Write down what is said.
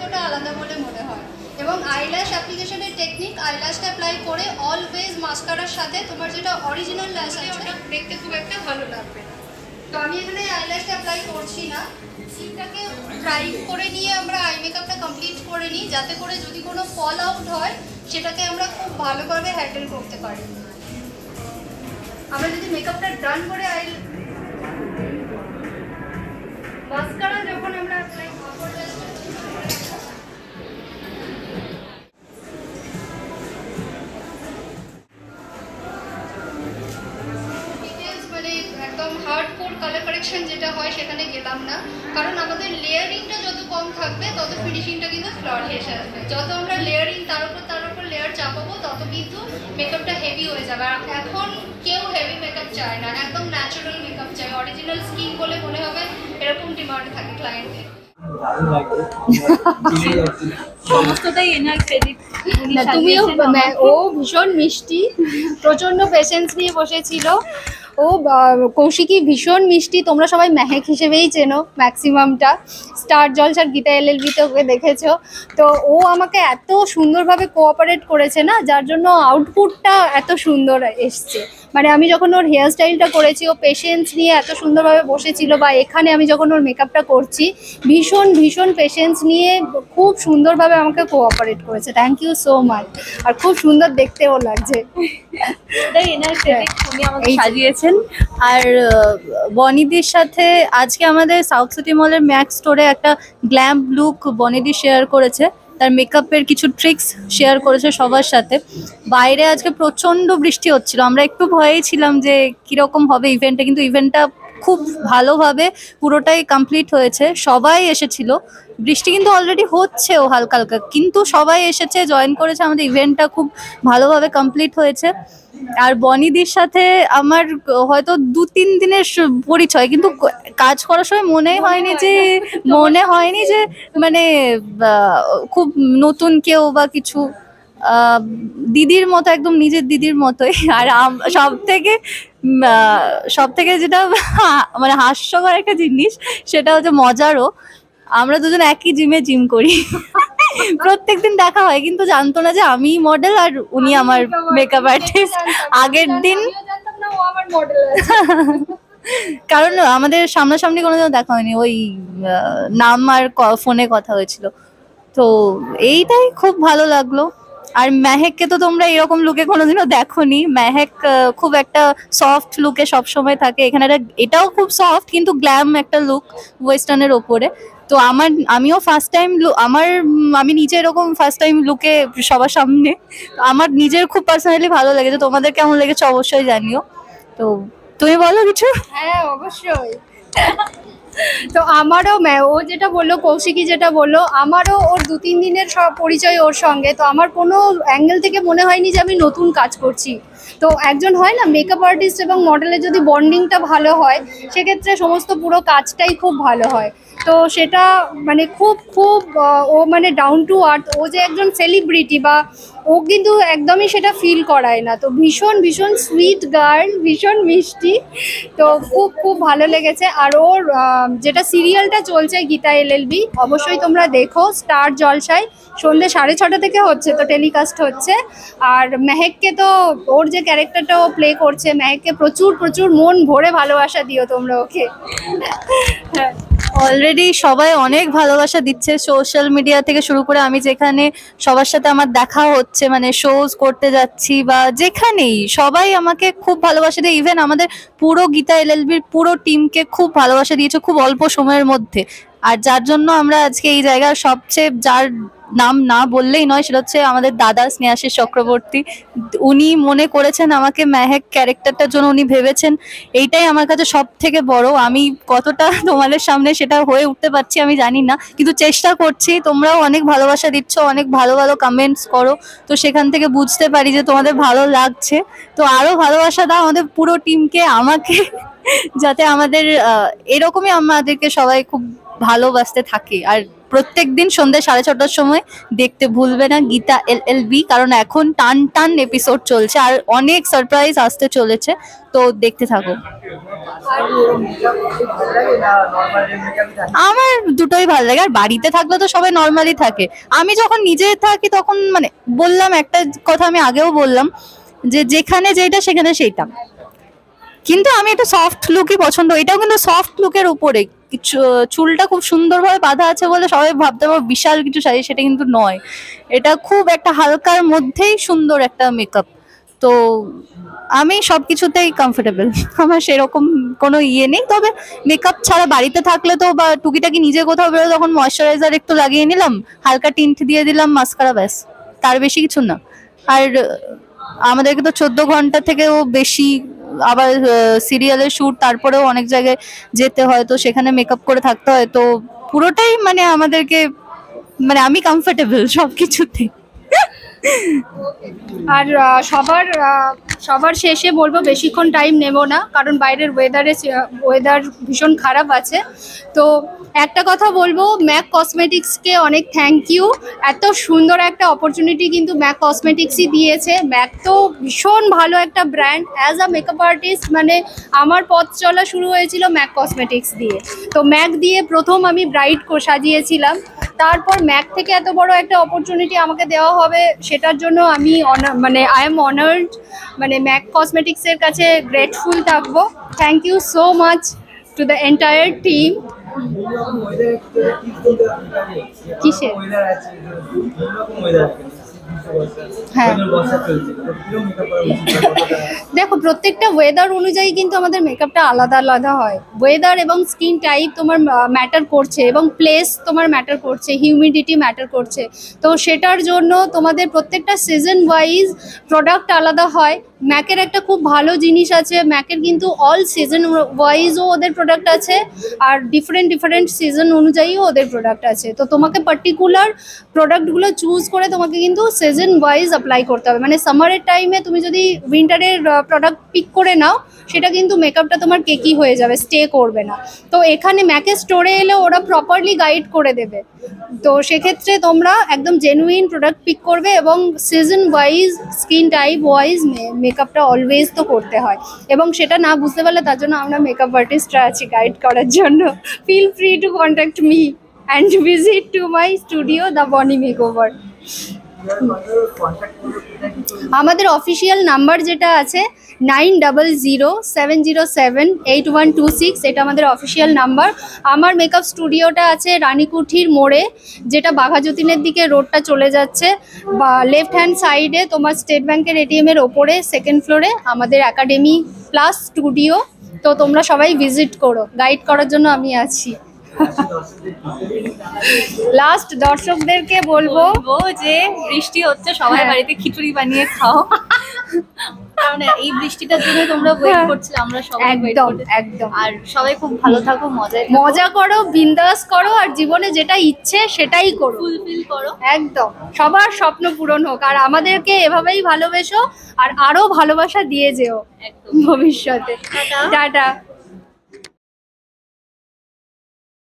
কতটা আলাদা বলে মনে হয়। এবং আইল্যাশ অ্যাপ্লিকেশনের টেকনিক, আইল্যাশটা অ্যাপ্লাই করে অলওয়েজ মাস্কারার সাথে তোমার যেটা অরিজিনাল ল্যাশ আছে ওটা দেখতে খুব একটা ভালো লাগবে না। তো আমি এখানে আইল্যাশটা অ্যাপ্লাই করছি না, সিটটাকে প্রাইম করে নিয়ে আমরা আই মেকআপটা কমপ্লিট করে নিই, যাতে করে যদি কোনো ফল আউট হয় সেটাকে আমরা খুব ভালোভাবে হ্যান্ডেল করতে পারি। আমরা যদি মেকআপটা ডান করে মাস্কারা যখন আমরা অ্যাপ্লাই মানে একদম হার্ডকোর কালার কারেকশন যেটা হয় সেখানে গেলাম না, কারণ আমাদের লেয়ারিংটা যত কম থাকবে তত ফিনিশিংটা কিন্তু ফ্ললেস আসবে। যত আমরা লেয়ারিং তার উপর লেয়ার চাপাবো তত কিন্তু মেকআপটা হেভি হয়ে যাবে। আর এখন কেউ হেভি মেকআপ চায় না, একদম ন্যাচারাল মেকআপ চায়, অরিজিনাল স্কিন বলে মনে হবে, এরকম ডিমান্ড থাকে ক্লায়েন্টের। সমস্তটাই এনার ক্রেডিট। তুমিও, ও ভীষণ মিষ্টি, প্রচন্ড পেশেন্স নিয়ে বসেছিল। ও কৌশিকী ভীষণ মিষ্টি, তোমরা সবাই মেহেক হিসেবেই চেনো ম্যাক্সিমামটা, স্টার জলসার গীতা এলএলবিতে ওকে দেখেছো। তো ও আমাকে এত সুন্দরভাবে কোঅপারেট করেছে না, যার জন্য আউটপুটটা এত সুন্দর এসছে। মানে আমি যখন ওর হেয়ার স্টাইলটা করেছি, ও পেশেন্স নিয়ে এত সুন্দরভাবে বসেছিল, বা এখানে আমি যখন ওর মেকআপটা করছি ভীষণ ভীষণ পেশেন্স নিয়ে খুব সুন্দরভাবে আমাকে কোঅপারেট করেছে। Thank you so much. আর খুব সুন্দর দেখতেও লাগছে। এনার ক্রেডিট, উনি আমাকে সাজিয়েছেন। আর বনিদির সাথে আজকে আমাদের সাউথ সিটি মলের ম্যাক্স স্টোরে একটা গ্ল্যাম লুক বনিদি শেয়ার করেছে, তার মেকআপের কিছু ট্রিক্স শেয়ার করেছে সবার সাথে। বাইরে আজকে প্রচণ্ড বৃষ্টি হচ্ছিল, আমরা একটু ভয়েই ছিলাম যে কীরকম হবে ইভেন্টটা, কিন্তু ইভেন্টটা খুব ভালোভাবে পুরোটাই কমপ্লিট হয়েছে। সবাই এসেছিল, বৃষ্টি কিন্তু অলরেডি হচ্ছেও হালকা হালকা, কিন্তু সবাই এসেছে, জয়েন করেছে, আমাদের ইভেন্টটা খুব ভালোভাবে কমপ্লিট হয়েছে। আর বনিদির সাথে আমার হয়তো 2-3 দিনের পরিচয়, কিন্তু কাজ করার সময় মনে হয়নি যে মানে খুব নতুন কেউ বা কিছু। দিদির মতো, একদম নিজের দিদির মতোই। আর সব থেকে যেটা মানে হাস্যকর একটা জিনিস, সেটা হচ্ছে মজারও, আমরা দুজন একই জিম করি। প্রত্যেকদিন দেখা হয়, কিন্তু জানতো না যে আমি মডেল আর উনি আমার মেকআপ আর্টিস্ট। আগের দিন কারণ আমাদের সামনাসামনি কোনোদিনও দেখা হয়নি, ওই নাম আর ফোনে কথা হয়েছিল। তো এইটাই খুব ভালো লাগলো। আর মেহেককে তো তোমরা এরকম লুকে কোনোদিনও দেখোনি। মেহেক খুব একটা সফট লুকে সবসময় থাকে, এখানে এটাও খুব সফট কিন্তু গ্ল্যাম একটা লুক ওয়েস্টার্নের ওপরে। তো আমিও ফার্স্ট টাইম আমি নিজে এরকম ফার্স্ট টাইম লুকে সবার সামনে, আমার নিজের খুব পার্সোনালি ভালো লেগেছে। তোমাদের কেমন লেগেছে অবশ্যই জানিও। তো তুমি বলো কিছু। হ্যাঁ অবশ্যই। তো আমারও ও যেটা বললো, কৌশিকী যেটা বললো, আমারও ওর 2-3 দিনের সব পরিচয় ওর সঙ্গে। তো আমার কোনো অ্যাঙ্গেল থেকে মনে হয়নি যে আমি নতুন কাজ করছি। তো একজন হয় না মেকআপ আর্টিস্ট এবং মডেলের যদি বন্ডিংটা ভালো হয়, সেক্ষেত্রে সমস্ত পুরো কাজটাই খুব ভালো হয়। তো সেটা মানে খুব খুব ও মানে ডাউন টু আর্থ, ও যে একজন সেলিব্রিটি বা ও কিন্তু একদমই সেটা ফিল করায় না। তো ভীষণ ভীষণ সুইট গার্ল, ভীষণ মিষ্টি। তো খুব খুব ভালো লেগেছে। আর ওর যেটা সিরিয়ালটা চলছে গীতা এলএলবি, অবশ্যই তোমরা দেখো, স্টার জলসায় সন্ধ্যে 6:30 থেকে হচ্ছে, তো টেলিকাস্ট হচ্ছে। আর মেহেককে তো ওর যে ক্যারেক্টারটা ও প্লে করছে, মেহেককে প্রচুর প্রচুর মন ভরে ভালোবাসা দিও তোমরা ওকে। হ্যাঁ, অলরেডি সবাই অনেক ভালোবাসা দিচ্ছে, সোশ্যাল মিডিয়া থেকে শুরু করে আমি যেখানে সবার সাথে আমার দেখা হচ্ছে, মানে শোজ করতে যাচ্ছি বা যেখানেই, সবাই আমাকে খুব ভালোবাসা দিয়ে, ইভেন আমাদের পুরো গীতা এলএলবির পুরো টিমকে খুব ভালোবাসা দিয়েছে খুব অল্প সময়ের মধ্যে। আর যার জন্য আমরা আজকে এই জায়গার সবচেয়ে, যার নাম না বললেই নয়, সেটা হচ্ছে আমাদের দাদা স্নেহাশিস চক্রবর্তী। উনি মনে করেছেন আমাকে মেহেক ক্যারেক্টারটার জন্য, উনি ভেবেছেন, এইটাই আমার কাছে সব থেকে বড়। আমি কতটা তোমাদের সামনে সেটা হয়ে উঠতে পারছি আমি জানি না, কিন্তু চেষ্টা করছি। তোমরাও অনেক ভালোবাসা দিচ্ছ, অনেক ভালো ভালো কমেন্টস করো, তো সেখান থেকে বুঝতে পারি যে তোমাদের ভালো লাগছে। তো আরো ভালোবাসা দাও আমাদের পুরো টিমকে, আমাকে, যাতে আমাদের এরকমই আমাদেরকে সবাই খুব ভালোবাসতে থাকে। আর প্রত্যেক দিন সন্ধ্যে 6:30টার সময় দেখতে ভুলবে না গীতা এলএলবি, কারণ এখন টান টান এপিসোড চলছে আর অনেক সারপ্রাইজ আসতে চলেছে, তো দেখতে থাকো। আমার দুটোই ভালো লাগে, আর বাড়িতে থাকলে তো সবাই নর্মালি থাকে। আমি যখন নিজে থাকি তখন মানে বললাম একটা কথা, আমি আগেও বললাম যে যেখানে যেটা সেখানে সেইটা, কিন্তু আমি একটা সফট লুকই পছন্দ। এটাও কিন্তু সফট লুকের উপরে, চুলটা খুব সুন্দরভাবে বাঁধা আছে বলে সবাই ভাবতে পারো বিশাল কিছু শাড়ি, সেটা কিন্তু নয়। এটা খুব একটা হালকার মধ্যেই সুন্দর একটা মেকআপ। তো আমি সবকিছুতেই কমফোর্টেবল, আমার সেরকম কোনো ইয়ে নেই। তবে মেকআপ ছাড়া বাড়িতে থাকলে তো বা টুকিটাকি নিজে কোথাও বেরো তখন ময়শ্চারাইজার একটু লাগিয়ে নিলাম, হালকা টিন্ট দিয়ে দিলাম, মাস্কারা, ব্যাস, তার বেশি কিছু না। আর আমাদেরকে তো 14 ঘন্টা থেকেও বেশি, আবার সিরিয়ালের শুট, তারপরেও অনেক জায়গায় যেতে হয়, তো সেখানে মেকআপ করে থাকতে হয়। তো পুরোটাই মানে আমাদেরকে, মানে আমি কমফোর্টেবল সবকিছুতে। আর সবার শেষে বলবো, বেশিক্ষণ টাইম নেব না, কারণ বাইরের ওয়েদার ভীষণ খারাপ আছে। তো একটা কথা বলবো, ম্যাক কসমেটিক্সকে অনেক থ্যাংক ইউ। এত সুন্দর একটা অপরচুনিটি কিন্তু ম্যাক কসমেটিক্সই দিয়েছে। ম্যাক তো ভীষণ ভালো একটা brand. As a makeup artist মানে আমার পথ চলা শুরু হয়েছিল ম্যাক কসমেটিক্স দিয়ে। তো ম্যাক দিয়ে প্রথম আমি ব্রাইড সাজিয়েছিলাম, তারপর ম্যাক থেকে এত বড় একটা অপরচুনিটি আমাকে দেওয়া হবে, সেটার জন্য আমি মানে আই এম অনার্ড, মানে ম্যাক কসমেটিক্সের কাছে গ্রেটফুল থাকবো। Thank you so much to the entire team. কিসের? হ্যাঁ, দেখো প্রত্যেকটা ওয়েদার অনুযায়ী কিন্তু আমাদের মেকআপটা আলাদা আলাদা হয়। ওয়েদার এবং স্কিন টাইপ তোমার ম্যাটার করছে, এবং প্লেস তোমার ম্যাটার করছে, হিউমিডিটি ম্যাটার করছে। তো সেটার জন্য তোমাদের প্রত্যেকটা সিজন ওয়াইজ প্রোডাক্ট আলাদা হয়। ম্যাকের একটা খুব ভালো জিনিস আছে, ম্যাকের কিন্তু অল সিজন ওয়াইজও ওদের প্রোডাক্ট আছে, আর ডিফারেন্ট সিজন অনুযায়ীও ওদের প্রোডাক্ট আছে। তো তোমাকে পার্টিকুলার প্রোডাক্টগুলো চুজ করে তোমাকে কিন্তু সিজন ওয়াইজ অ্যাপ্লাই করতে হবে। মানে সামারের টাইমে তুমি যদি উইন্টারের প্রোডাক্ট পিক করে নাও, সেটা কিন্তু মেকআপটা তোমার কেকি হয়ে যাবে, স্টে করবে না। তো এখানে ম্যাকের স্টোরে এলে ওরা প্রপারলি গাইড করে দেবে। তো সেক্ষেত্রে তোমরা একদম জেনুইন প্রোডাক্ট পিক করবে, এবং season wise, skin type wise মেকআপটা অলওয়েজ তো করতে হয়। এবং সেটা না বুঝতে পারলে তার জন্য আমরা মেকআপ আর্টিস্টরা আছি গাইড করার জন্য। Feel free to contact me and visit to my studio the Bonny makeover. আমাদের অফিসিয়াল নাম্বার যেটা আছে 9007078126, এটা আমাদের অফিসিয়াল নাম্বার। আমার মেকআপ স্টুডিওটা আছে রানীকুঠির মোড়ে, যেটা বাঘাযতীনের দিকে রোডটা চলে যাচ্ছে, বা লেফট হ্যান্ড সাইডে তোমার স্টেট ব্যাংকের এটিএমের ওপরে 2nd ফ্লোরে আমাদের একাডেমি প্লাস স্টুডিও। তো তোমরা সবাই ভিজিট করো, গাইড করার জন্য আমি আছি। লাস্ট দর্শকদেরকে বলবো যে বৃষ্টি হচ্ছে, সবাই বাড়িতে খিচুড়ি বানিয়ে খাও, কারণ এই বৃষ্টিটার জন্য তোমরা ওয়েট করছিলে, আমরা সবাই ওয়েট করছি। একদম। আর সবাই খুব ভালো থাকো, মজা করো, বিন্দাস করো, আর জীবনে যেটা ইচ্ছে সেটাই করো, ফুলফিল করো। একদম, সবার স্বপ্ন পূরণ হোক। আর আমাদেরকে এভাবেই ভালোবেসো, আর আরো ভালোবাসা দিয়ে যেও ভবিষ্যতে। টাটা।